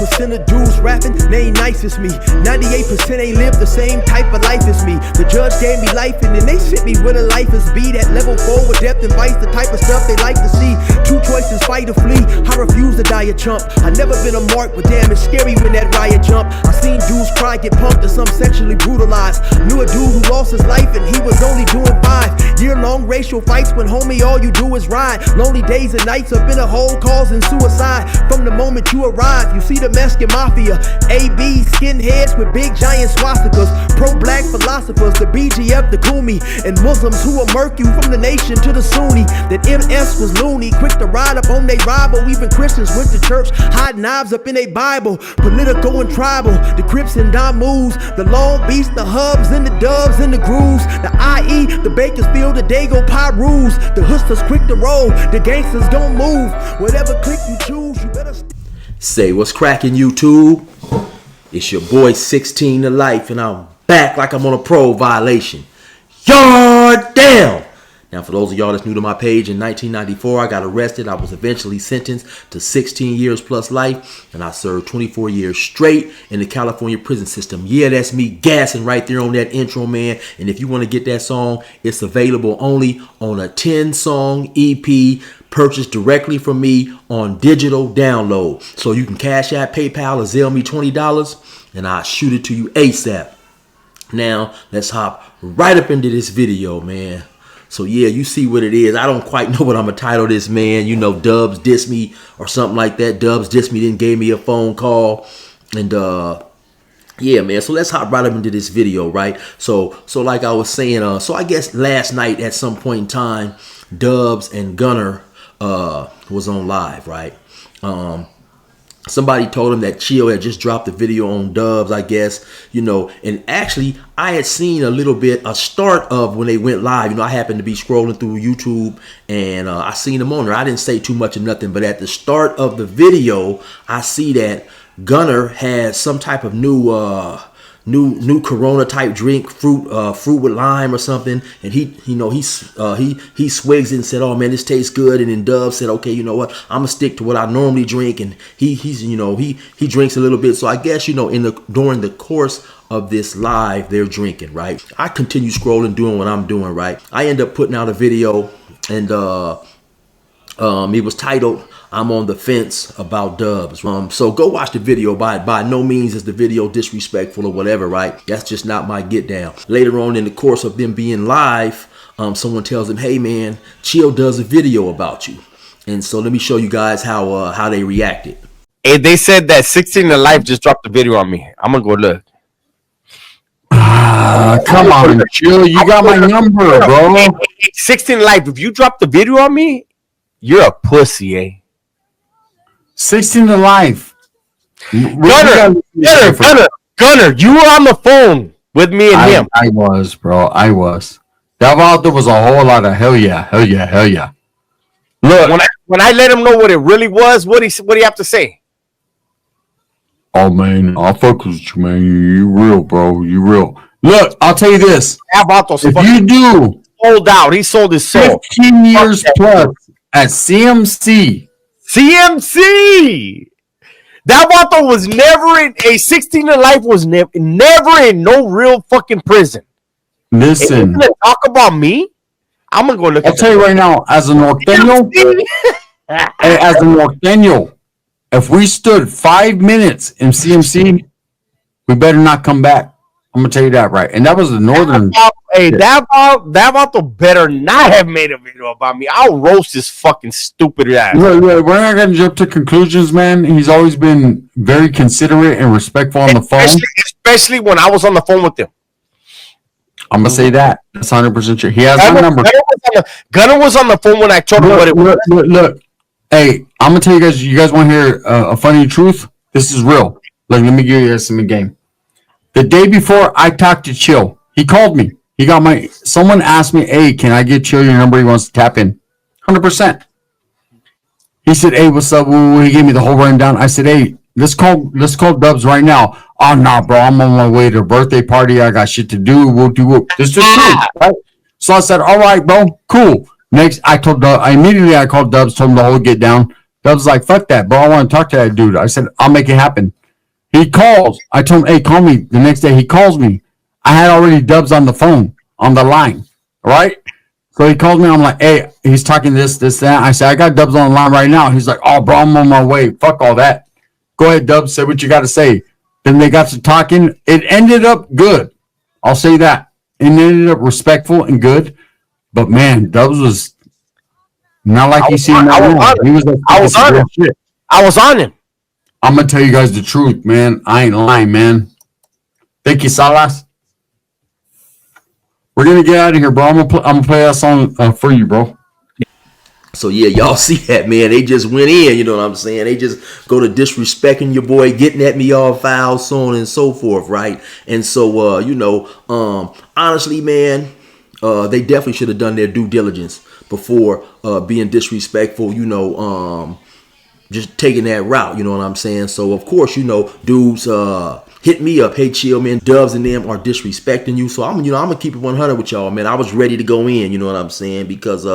1% of dudes rapping, they ain't nice as me. 98% ain't live the same type of life as me. The judge gave me life and then they sent me where the life is be. That level 4 with depth and vice, the type of stuff they like to see. Two choices, fight or flee. I refuse to die a chump. I never been a mark, but damn, it's scary when that riot jump. I seen dudes cry, get pumped, and some sexually brutalized. Knew a dude who lost his life and he was only doing 5 year-long racial fights when homie all you do is ride. Lonely days and nights up in a hole causing suicide. From the moment you arrive, you see the Mexican mafia, AB skinheads with big giant swastikas, pro-black philosophers, the BGF, the Kumi, and Muslims who will murk you from the nation to the Sunni. That MS was loony, quick to ride up on they rival. Even Christians went to church, hide knives up in a Bible. Political and tribal, the Crips and Damus, the Long Beach, the Hubs and the Dubs and the Grooves, the IE, the Bakersfield, the Dago Pyrus, the Hustlers quick to roll, the gangsters don't move. Whatever click you choose, you better say what's cracking, YouTube. It's your boy 16 to life, and I'm back like I'm on a parole violation. Yard down. Now, for those of y'all that's new to my page, in 1994, I got arrested. I was eventually sentenced to 16 years plus life, and I served 24 years straight in the California prison system. Yeah, that's me gassing right there on that intro, man. And if you want to get that song, it's available only on a 10-song EP purchased directly from me on digital download. So you can Cash App, PayPal, or Zelle me $20, and I'll shoot it to you ASAP. Now, let's hop right up into this video, man. So yeah, you see what it is. I don't quite know what I'm gonna title this, man. You know, Dubs diss me or something like that. Dubs diss me, then gave me a phone call. And yeah, man. So let's hop right up into this video, right? So like I was saying, so I guess last night at some point in time, Dubs and Gunner was on live, right? Somebody told him that Chill had just dropped a video on Dubs, I guess, you know, and actually I had seen a start of when they went live. You know, I happened to be scrolling through YouTube and I seen them on there. I didn't say too much of nothing, but at the start of the video, I see that Gunner has some type of new Corona type drink, fruit with lime or something, and he swigs it and said, "Oh man, this tastes good." And then Dub said, "Okay, you know what? I'm gonna stick to what I normally drink." And he drinks a little bit. So I guess, you know, during the course of this live, they're drinking, right? I continue scrolling, doing what I'm doing, right? I end up putting out a video, and it was titled, "I'm on the fence about Dubs." So go watch the video. By no means is the video disrespectful or whatever, right? That's just not my get down. Later on in the course of them being live, someone tells him, "Hey man, Chill does a video about you." And so let me show you guys how they reacted. Hey, they said that 16 to Life just dropped a video on me. I'm gonna go look. Come on, Chill. You got my number, bro. Hey, 16 to Life, if you drop the video on me, you're a pussy, eh? 16 to Life. Gunner, you were on the phone with me and him. I was, bro. I was. That out there was a whole lot of hell yeah. Look, when I let him know what it really was, what do you have to say? Oh man, I'll fuck with you, man. You real, bro. You real. Look, I'll tell you this. If you do sold out, he sold his soul. 15 years plus at CMC. That vato was never in a 16 to Life, was never in no real fucking prison. Listen, if you talk about me, I'm gonna go look. I'll tell you right now, as a norteño, if we stood 5 minutes in CMC, we better not come back. I'm gonna tell you that, right? And that was the northern. Hey, that vato better not have made a video about me. I'll roast his fucking stupid ass. Look, we're not gonna jump to conclusions, man. He's always been very considerate and respectful on the phone, especially when I was on the phone with him. I'm gonna say that. That's 100% true. He has my number. Gunner was on the phone when I told him what it was. Look. Hey, I'm gonna tell you guys. You guys want to hear a funny truth? This is real. Like, let me give you guys some game. The day before I talked to Chill, he called me. Someone asked me, "Hey, can I get Chill your number? He wants to tap in." 100%. He said, "Hey, what's up?" He gave me the whole rundown. I said, "Hey, let's call Dubs right now." "Oh, nah, bro. I'm on my way to a birthday party. I got shit to do. We'll do it." This is the truth, right? So I said, "All right, bro. Cool." Next, I called Dubs, told him the whole get down. Dub's like, fuck that, bro. I want to talk to that dude. I said, I'll make it happen. He calls. I told him, hey, call me. The next day he calls me. I had already Dubs on the phone, on the line, right? So he calls me. I'm like, hey, he's talking this, that. I said, I got Dubs on the line right now. He's like, oh, bro, I'm on my way. Fuck all that. Go ahead, Dubs. Say what you got to say. Then they got to talking. It ended up good. I'll say that. It ended up respectful and good. But, man, Dubs was not like you see him right now. He was like, I was on him. shit. I was on him. I'm going to tell you guys the truth, man. I ain't lying, man. Thank you, Salas. We're going to get out of here, bro. I'm gonna play that song for you, bro. So yeah, y'all see that, man. They just went in, you know what I'm saying? They just go to disrespecting your boy, getting at me all foul, so on and so forth, right? And so honestly, man, they definitely should have done their due diligence before being disrespectful, just taking that route, you know what I'm saying? So of course, dudes hit me up, hey chill man, Dubs and them are disrespecting you. So I'm gonna keep it 100 with y'all, man. I was ready to go in, you know what I'm saying? Because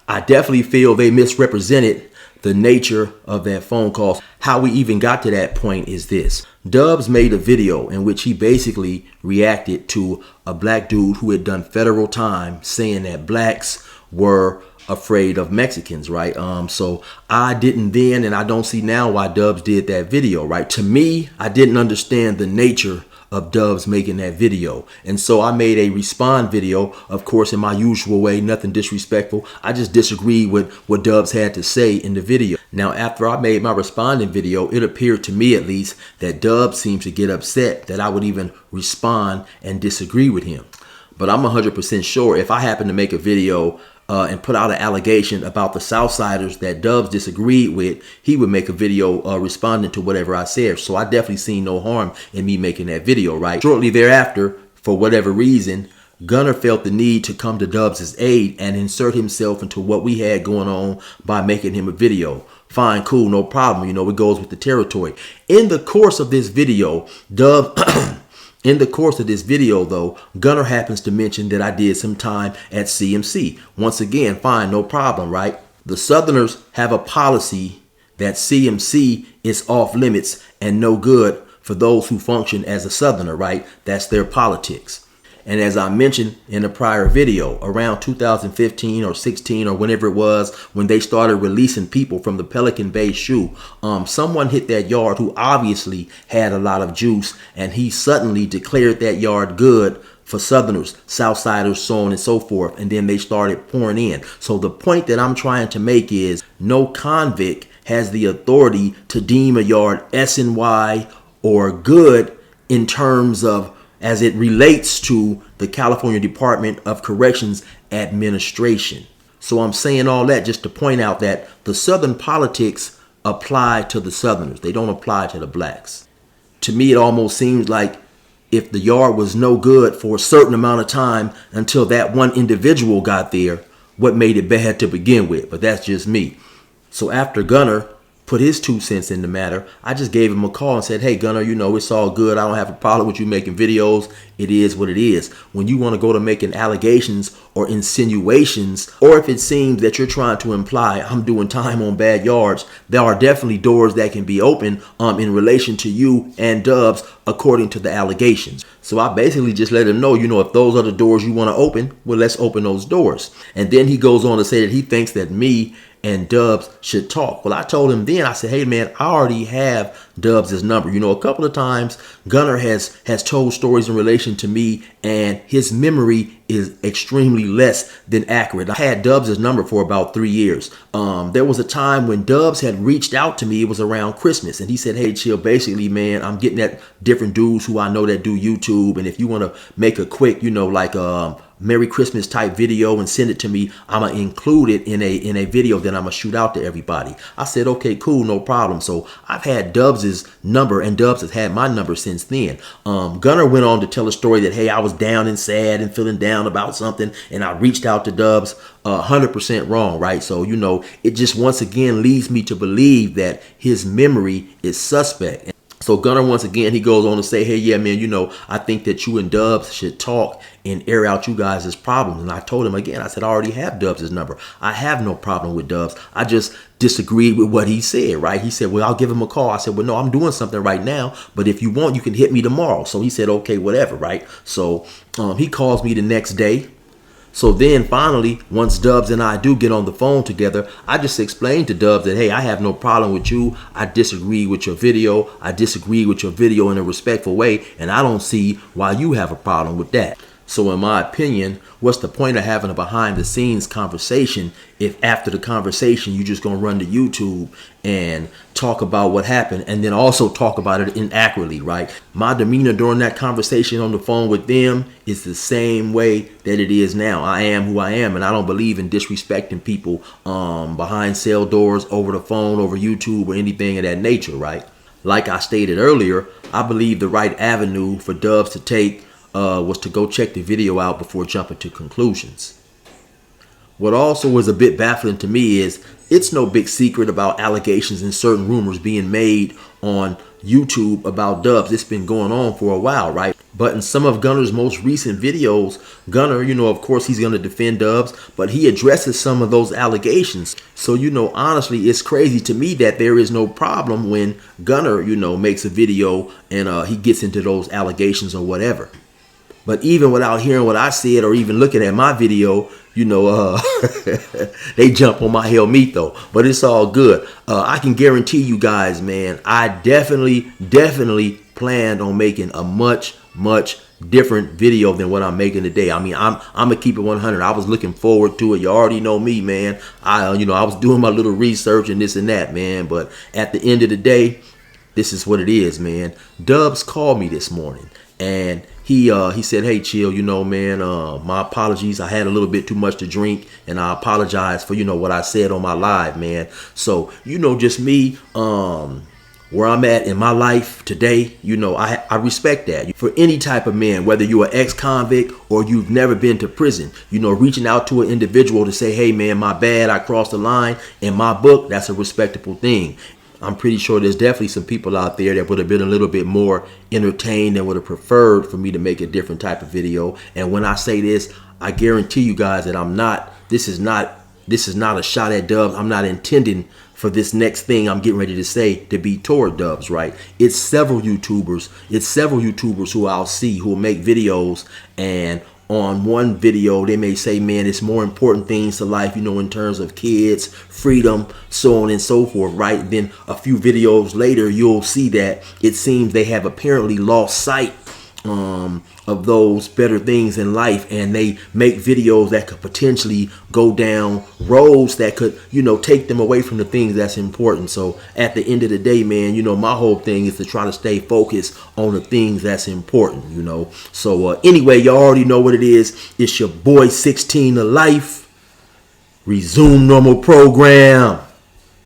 I definitely feel they misrepresented the nature of that phone call. How we even got to that point is this. Dubs made a video in which he basically reacted to a black dude who had done federal time, saying that blacks were afraid of Mexicans, right? So I didn't then, and I don't see now why Dubs did that video, right? To me, I didn't understand the nature of Dubs making that video. And so I made a respond video, of course, in my usual way, nothing disrespectful. I just disagreed with what Dubs had to say in the video. Now, after I made my responding video, it appeared to me at least that Dubs seemed to get upset that I would even respond and disagree with him. But I'm 100% sure if I happen to make a video and put out an allegation about the Southsiders that Dubs disagreed with, he would make a video responding to whatever I said. So I definitely seen no harm in me making that video, right? Shortly thereafter, for whatever reason, Gunner felt the need to come to Dubs' aid and insert himself into what we had going on by making him a video. Fine, cool, no problem. It goes with the territory. In the course of this video, though, Gunner happens to mention that I did some time at CMC. Once again, fine, no problem, right? The Southerners have a policy that CMC is off limits and no good for those who function as a Southerner, right? That's their politics. And as I mentioned in a prior video, around 2015 or 16 or whenever it was, when they started releasing people from the Pelican Bay shoe, someone hit that yard who obviously had a lot of juice, and he suddenly declared that yard good for Southerners, Southsiders, so on and so forth. And then they started pouring in. So the point that I'm trying to make is no convict has the authority to deem a yard SNY or good in terms of as it relates to the California Department of Corrections administration. So I'm saying all that just to point out that the Southern politics apply to the Southerners. They don't apply to the blacks. To me, it almost seems like if the yard was no good for a certain amount of time until that one individual got there, what made it bad to begin with? But that's just me. So after Gunner put his 2 cents in the matter, I just gave him a call and said, hey, Gunner, it's all good. I don't have a problem with you making videos. It is what it is. When you want to go to making allegations or insinuations, or if it seems that you're trying to imply I'm doing time on bad yards, there are definitely doors that can be open in relation to you and Dubs according to the allegations. So I basically just let him know, if those are the doors you want to open, well, let's open those doors. And then he goes on to say that he thinks that me and Dubs should talk. Well, I told him then, I said, hey man, I already have Dubs' number. A couple of times Gunner has told stories in relation to me, and his memory is extremely less than accurate. I had Dubs' number for about 3 years. There was a time when Dubs had reached out to me. It was around Christmas, and he said, hey chill, basically man, I'm getting at different dudes who I know that do YouTube, and if you want to make a quick Merry Christmas type video and send it to me, I'm gonna include it in a video that I'm gonna shoot out to everybody. I said, okay, cool, no problem. So I've had Dubs' number, and Dubs has had my number since then. Gunner went on to tell a story that, hey, I was down and sad and feeling down about something, and I reached out to Dubs. 100% wrong, right? So it just once again leads me to believe that his memory is suspect. So Gunner, once again, he goes on to say, hey, yeah, man, I think that you and Dubs should talk and air out you guys' problems. And I told him again, I said, I already have Dubs' number. I have no problem with Dubs. I just disagreed with what he said, right? He said, well, I'll give him a call. I said, well, no, I'm doing something right now, but if you want, you can hit me tomorrow. So he said, okay, whatever, right? So he calls me the next day. So then finally, once Dubs and I do get on the phone together, I just explained to Dubs that, hey, I have no problem with you. I disagree with your video. I disagree with your video in a respectful way. And I don't see why you have a problem with that. So in my opinion, what's the point of having a behind the scenes conversation if after the conversation you're just going to run to YouTube and talk about what happened and then also talk about it inaccurately, right? My demeanor during that conversation on the phone with them is the same way that it is now. I am who I am, and I don't believe in disrespecting people behind cell doors, over the phone, over YouTube, or anything of that nature, right? Like I stated earlier, I believe the right avenue for Dubs to take was to go check the video out before jumping to conclusions. What also was a bit baffling to me is it's no big secret about allegations and certain rumors being made on YouTube about Dubs. It's been going on for a while, right? But in some of Gunner's most recent videos, Gunner, of course, he's going to defend Dubs, but he addresses some of those allegations. So, honestly, it's crazy to me that there is no problem when Gunner, makes a video and he gets into those allegations or whatever. But even without hearing what I said or even looking at my video, they jump on my hell meat though. But it's all good. I can guarantee you guys, man, I definitely planned on making a much different video than what I'm making today. I mean, I'm gonna keep it 100. I was looking forward to it. You already know me, man. I was doing my little research and this and that, man. But at the end of the day, this is what it is, man. Dubs called me this morning and he said, hey, chill, man, my apologies. I had a little bit too much to drink and I apologize for, what I said on my live, man. So, just me, where I'm at in my life today, I respect that. For any type of man, whether you're an ex-convict or you've never been to prison, reaching out to an individual to say, hey, man, my bad, I crossed the line. In my book, that's a respectable thing. I'm pretty sure there's definitely some people out there that would have been a little bit more entertained and would have preferred for me to make a different type of video. And when I say this, I guarantee you guys that this is not a shot at Dubs. I'm not intending for this next thing I'm getting ready to say to be toward Dubs, right? It's several YouTubers who I'll see who will make videos, and on one video they may say, man, it's more important things to life, in terms of kids, freedom, so on and so forth, right? Then a few videos later you'll see that it seems they have apparently lost sight of those better things in life, and they make videos that could potentially go down roads that could, take them away from the things that's important. So at the end of the day, man, my whole thing is to try to stay focused on the things that's important, So anyway, y'all already know what it is. It's your boy 16 to life. Resume normal program.